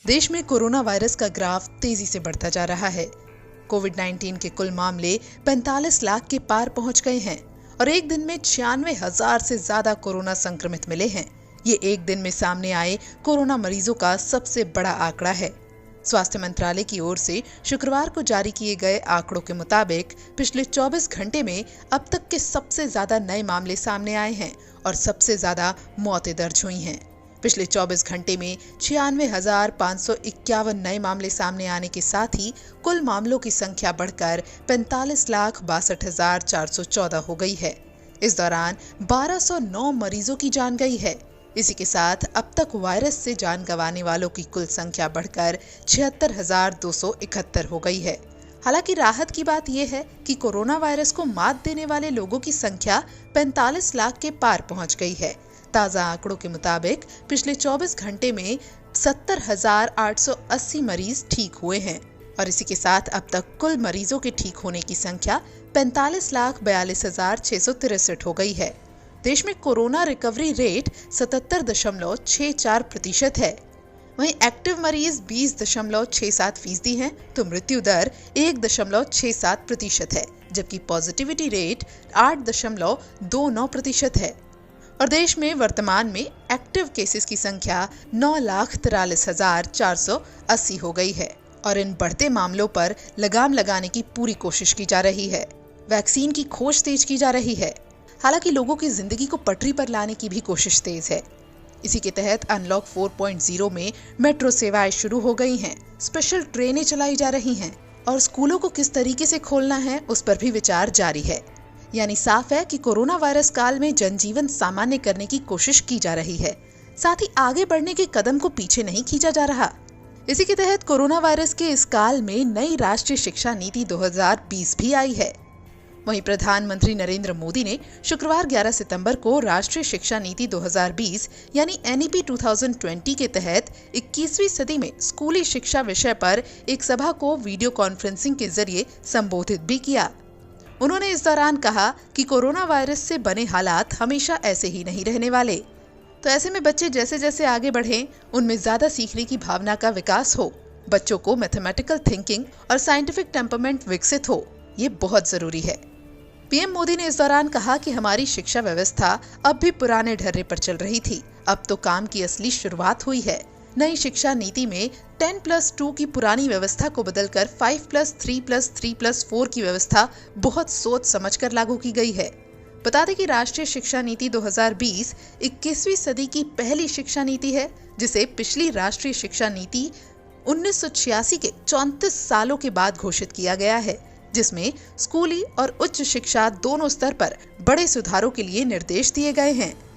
देश में corona virus का ग्राफ तेजी से बढ़ता जा रहा है। कोविड-19 के कुल मामले 45 लाख के पार पहुंच गए हैं और एक दिन में 96,000 से ज्यादा कोरोना संक्रमित मिले हैं। ये एक दिन में सामने आए कोरोना मरीजों का सबसे बड़ा आंकड़ा है। स्वास्थ्य मंत्रालय की ओर से शुक्रवार को जारी किए गए आंकड़ों के मुताबिक पिछले 24 घंटे में अब तक के सबसे ज्यादा नए मामले सामने आए हैं और सबसे ज्यादा मौतें दर्ज हुई हैं। पिछले 24 घंटे में 96,551 नए मामले सामने आने के साथ ही कुल मामलों की संख्या बढ़कर 45,62,414 हो गई है। इस दौरान 1,209 मरीजों की जान गई है। इसी के साथ अब तक वायरस से जान गंवाने वालों की कुल संख्या बढ़कर 76,271 हो गई है। हालांकि राहत की बात यह है कि कोरोना वायरस को मात देने वाले लोगों की संख्या 45 लाख के पार पहुंच गई है। ताजा आंकड़ों के मुताबिक पिछले 24 घंटे में 70,880 मरीज ठीक हुए हैं और इसी के साथ अब तक कुल मरीजों के ठीक होने की संख्या 45,42,663 हो गई है। देश में कोरोना रिकवरी रेट 77.64% है। वहीं एक्टिव मरीज 20.67% हैं, तो मृत्यु दर 1.67% है, जबकि पॉजिटिविटी रेट 8.29% है। और देश में वर्तमान में एक्टिव केसेस की संख्या 9,43,480 हो गई है और इन बढ़ते मामलों पर लगाम लगाने की पूरी कोशिश की जा रही है। वैक्सीन की खोज तेज की जा रही है। हालांकि लोगों की जिंदगी को पटरी पर लाने की भी कोशिश तेज है। इसी के तहत अनलॉक 4.0 में मेट्रो सेवाएं शुरू हो गई हैं, स्पेशल ट्रेनें चलाई जा रही हैं और स्कूलों को किस तरीके से खोलना है उस पर भी विचार जारी है। यानी साफ है कि कोरोना वायरस काल में जनजीवन सामान्य करने की कोशिश की जा रही है, साथ ही आगे बढ़ने के कदम को पीछे नहीं खींचा जा रहा। इसी के तहत कोरोना वायरस के इस काल में नई राष्ट्रीय शिक्षा नीति 2020 भी आई है। वहीं प्रधानमंत्री नरेंद्र मोदी ने शुक्रवार 11 सितंबर को राष्ट्रीय शिक्षा नीति 2020 यानी NEP 2020 के तहत 21वीं सदी में स्कूली शिक्षा विषय पर एक सभा को वीडियो कॉन्फ्रेंसिंग के जरिए संबोधित भी किया। उन्होंने इस दौरान कहा कि कोरोना वायरस से बने हालात हमेशा ऐसे ही नहीं रहने वाले, तो ऐसे में बच्चे जैसे जैसे आगे बढ़ें, उनमें ज्यादा सीखने की भावना का विकास हो, बच्चों को मैथमेटिकल थिंकिंग और साइंटिफिक टेम्परमेंट विकसित हो, ये बहुत जरूरी है। पीएम मोदी ने इस दौरान कहा कि हमारी शिक्षा व्यवस्था अब भी पुराने ढर्रे पर चल रही थी, अब तो काम की असली शुरुआत हुई है। नई शिक्षा नीति में 10+2 की पुरानी व्यवस्था को बदलकर 5+3+3+4 की व्यवस्था बहुत सोच समझकर लागू की गई है। बता दें कि राष्ट्रीय शिक्षा नीति 2020 21वीं सदी की पहली शिक्षा नीति है, जिसे पिछली राष्ट्रीय शिक्षा नीति 1986 के 34 सालों के बाद घोषित किया गया है, जिसमें स्कूली और उच्च शिक्षा दोनों स्तर पर बड़े सुधारों के लिए निर्देश दिए गए हैं।